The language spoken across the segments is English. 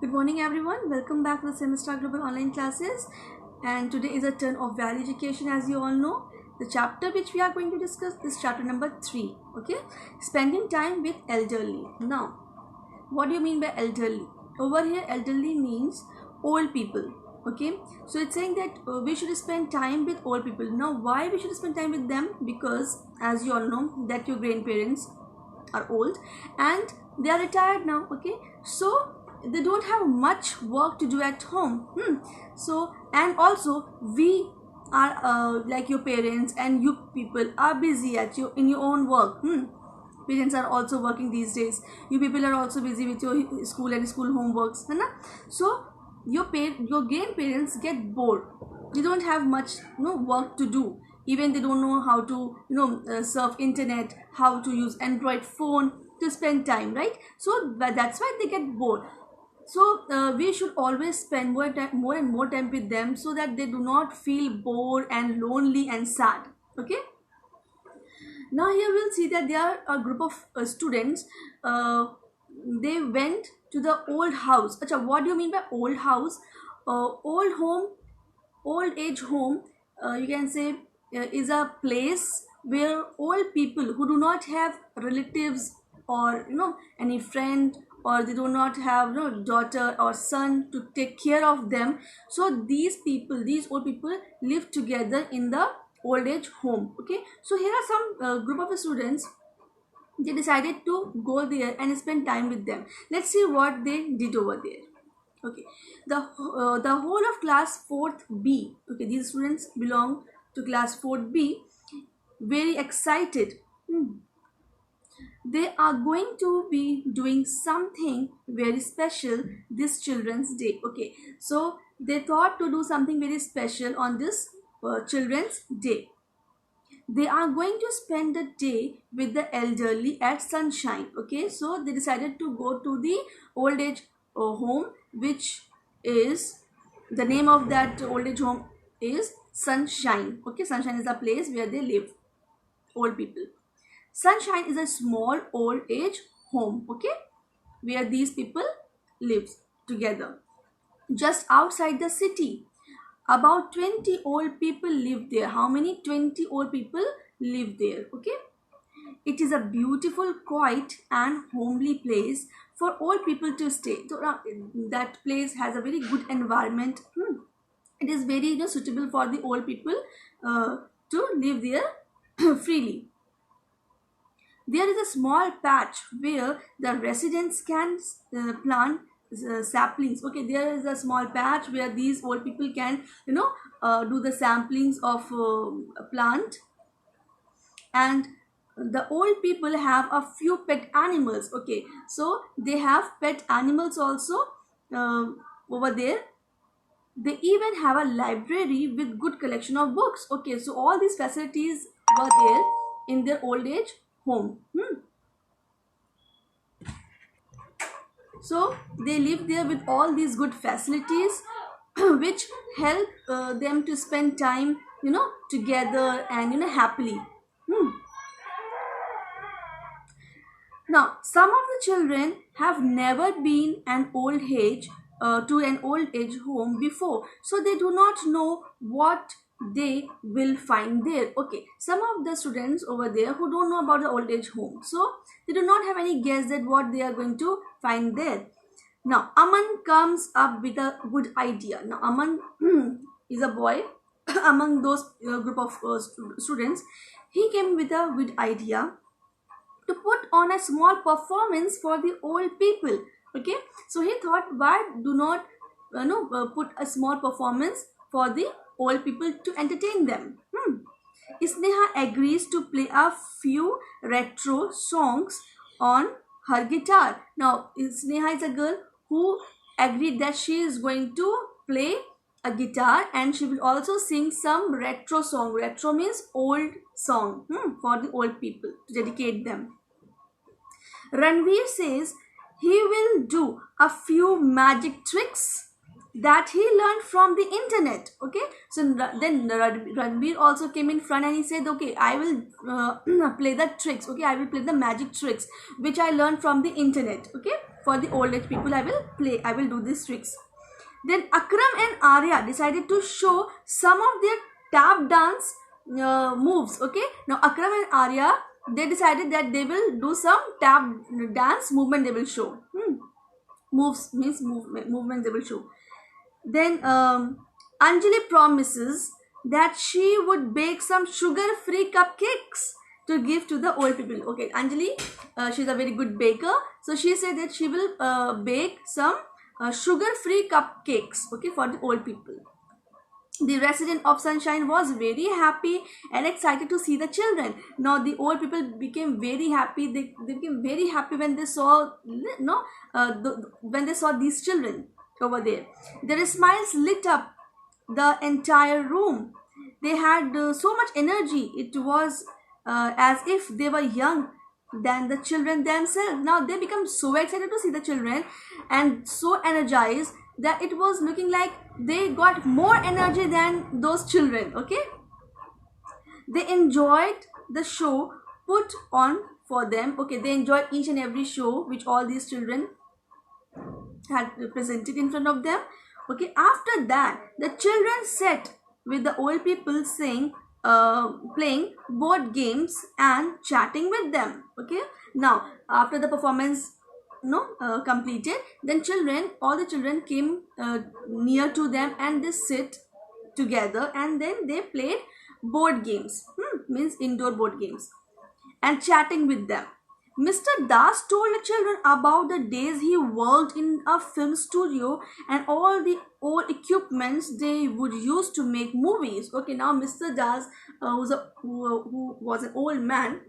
Good morning, everyone. Welcome back to the Semester Global Online Classes. And today is a turn of value education, as you all know. The chapter which we are going to discuss is chapter number 3. Okay, spending time with elderly. Now, what do you mean by elderly? Over here, elderly means old people. Okay, so it's saying that we should spend time with old people. Now, why we should spend time with them? Because, as you all know, that your grandparents are old and they are retired now. Okay, so they don't have much work to do at home. So, and also we are like your parents and you people are busy at your in your own work. Parents are also working these days. You people are also busy with your school and school homeworks, है ना? So your grandparents get bored. They don't have much work to do. Even they don't know how to surf internet, how to use Android phone to spend time, right? So that's why they get bored. So we should always spend more and more time with them, so that they do not feel bored and lonely and sad. Okay, now here we'll see that there are a group of students. They went to the old house. Acha, what do you mean by old house? Old home, old age home, you can say, is a place where old people who do not have relatives or any friend, or they do not have daughter or son to take care of them. So these old people live together in the old age home. Okay, so here are some group of students. They decided to go there and spend time with them. Let's see what they did over there. Okay, the whole of class 4th B. Okay, these students belong to class 4th B. Very excited. They are going to be doing something very special this Children's Day. Okay, so they thought to do something very special on this Children's Day. They are going to spend the day with the elderly at Sunshine. Okay, so they decided to go to the old age home, which is the name of that old age home is Sunshine. Okay, Sunshine is the place where they live, old people. Sunshine is a small old age home. Okay, where these people live together just outside the city. About 20 old people live there. How many? 20 old people live there. Okay, it is a beautiful, quiet and homely place for old people to stay. So that place has a very good environment. It is very suitable for the old people to live there freely. There is a small patch where the residents can plant saplings. Okay, there is a small patch where these old people can do the samplings of a plant. And the old people have a few pet animals. Okay, so they have pet animals also uh, over there. They even have a library with good collection of books. Okay, so all these facilities were there in their old age home. So they live there with all these good facilities which help them to spend time together and happily. Now, some of the children have never been an old age to an old age home before, so they do not know what they will find there. Okay, some of the students over there who don't know about the old age home, so they do not have any guess that what they are going to find there. Now, Aman comes up with a good idea. Now, Aman is a boy among those group of students. He came with a good idea to put on a small performance for the old people. Okay, so he thought, why do not put a small performance for the old people to entertain them. Sneha agrees to play a few retro songs on her guitar. Now, Sneha is a girl who agreed that she is going to play a guitar and she will also sing some retro song. Retro means old song, for the old people, to dedicate them. Ranveer says he will do a few magic tricks that he learned from the internet. Okay, so then Ranbir also came in front and he said, okay, I will play the tricks. Okay, I will play the magic tricks which I learned from the internet. Okay, for the old age people, I will do these tricks. Then Akram and Arya decided to show some of their tap dance moves. Okay, now Akram and Arya, they decided that they will do some tap dance movement they will show. Moves means movement they will show. Then Anjali promises that she would bake some sugar-free cupcakes to give to the old people. Okay, Anjali, she's a very good baker. So she said that she will bake some sugar-free cupcakes, okay, for the old people. The resident of Sunshine was very happy and excited to see the children. Now the old people became very happy. They became very happy when they saw when they saw these children over there. Their smiles lit up the entire room. They had so much energy. It was as if they were young than the children themselves. Now they become so excited to see the children and so energized that it was looking like they got more energy than those children. Okay, they enjoyed the show put on for them. Okay, they enjoyed each and every show which all these children had presented in front of them. Okay, after that the children sat with the old people saying playing board games and chatting with them. Okay, now after the performance completed, then all the children came near to them and they sit together and then they played board games, means indoor board games, and chatting with them. Mr. Das told the children about the days he worked in a film studio and all the old equipments they would use to make movies. Okay, now Mr. Das, who was an old man,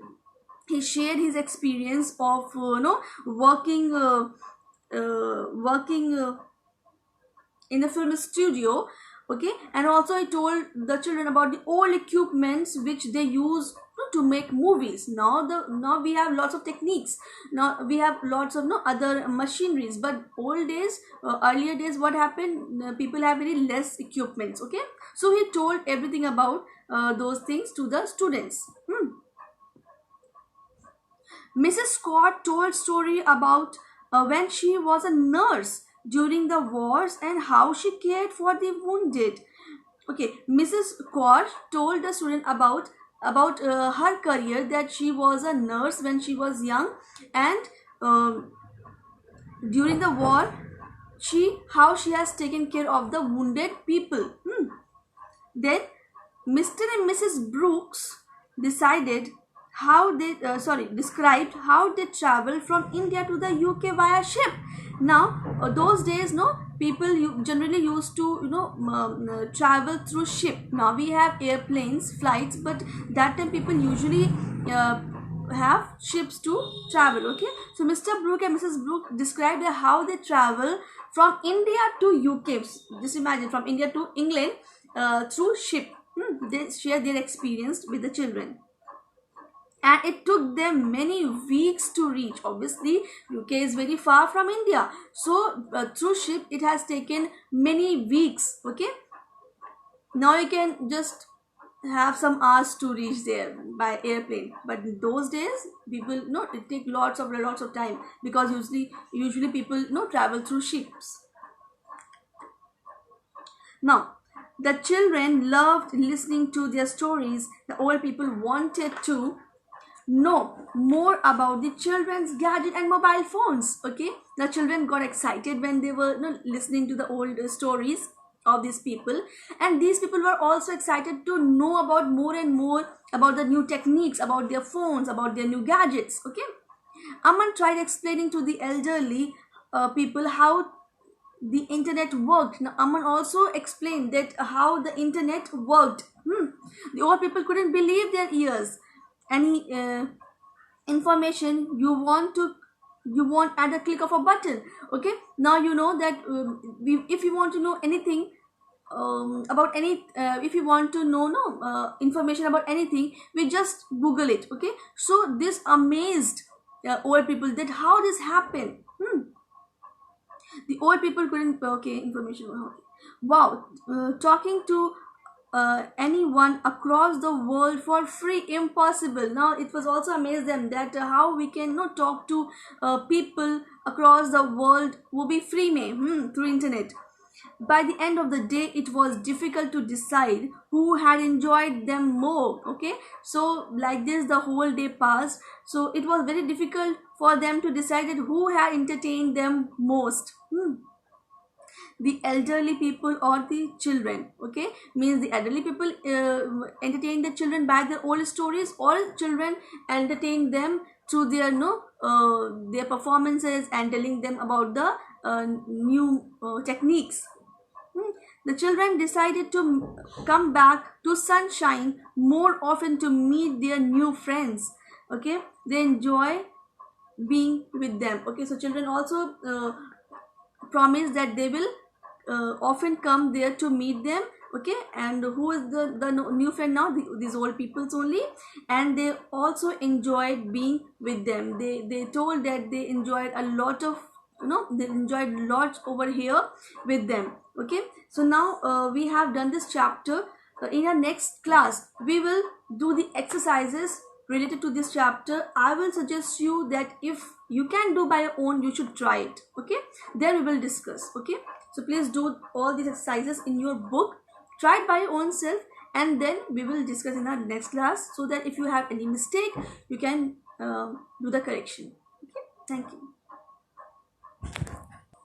he shared his experience of working in a film studio. Okay, and also he told the children about the old equipments which they use to make movies. Now we have lots of techniques. Now we have lots of other machineries, but earlier days, what happened, people have very less equipments. Okay, so he told everything about those things to the students. Mrs. Scott told story about when she was a nurse during the wars and how she cared for the wounded. Okay, Mrs. Scott told the student about her career, that she was a nurse when she was young, and during the war, how she has taken care of the wounded people. Then Mr. and Mrs. Brooks decided described how they traveled from India to the UK via ship. Now those days, people generally used to travel through ship. Now we have airplanes, flights, but that time people usually have ships to travel. Okay, so Mr. Brooke and Mrs. Brooke described how they travel from India to UK. Just imagine, from India to England through ship. They share their experience with the children, and it took them many weeks to reach. Obviously UK is very far from India, so through ship it has taken many weeks. Okay, now you can just have some hours to reach there by airplane, but in those days people it take lots of time, because usually people travel through ships. Now the children loved listening to their stories. The old people wanted to know more about the children's gadget and mobile phones. Okay, the children got excited when they were listening to the old stories of these people, and these people were also excited to know about more and more about the new techniques, about their phones, about their new gadgets. Okay, Aman tried explaining to the elderly people how the internet worked. Now Aman also explained that how the internet worked. The old people couldn't believe their ears. Any information you want at the click of a button. Okay, now you know that if you want to know anything about if you want to know information about anything, we just Google it. Okay, so this amazed old people that how this happened. The old people couldn't. Okay, information. Okay. Wow, talking to anyone across the world for free, impossible. Now it was also amazed them that how we can not talk to people across the world will be free through internet. By the end of the day, it was difficult to decide who had enjoyed them more. Okay, so like this the whole day passed, so it was very difficult for them to decide who had entertained them most. The elderly people or the children. Okay, means the elderly people entertain the children by their old stories, or children entertain them through their their performances and telling them about the new techniques. The children decided to come back to sunshine more often to meet their new friends. Okay, they enjoy being with them. Okay, so children also promise that they will often come there to meet them. Okay, and who is the new friend now? These old peoples only. And they also enjoyed being with them. They told that they enjoyed a lot of, they enjoyed lots over here with them. Okay, so now we have done this chapter. In our next class we will do the exercises related to this chapter. I will suggest you that if you can do by your own, you should try it. Okay, then we will discuss. Okay, so please do all these exercises in your book, try it by your own self, and then we will discuss in our next class, so that if you have any mistake you can do the correction. Okay, thank you.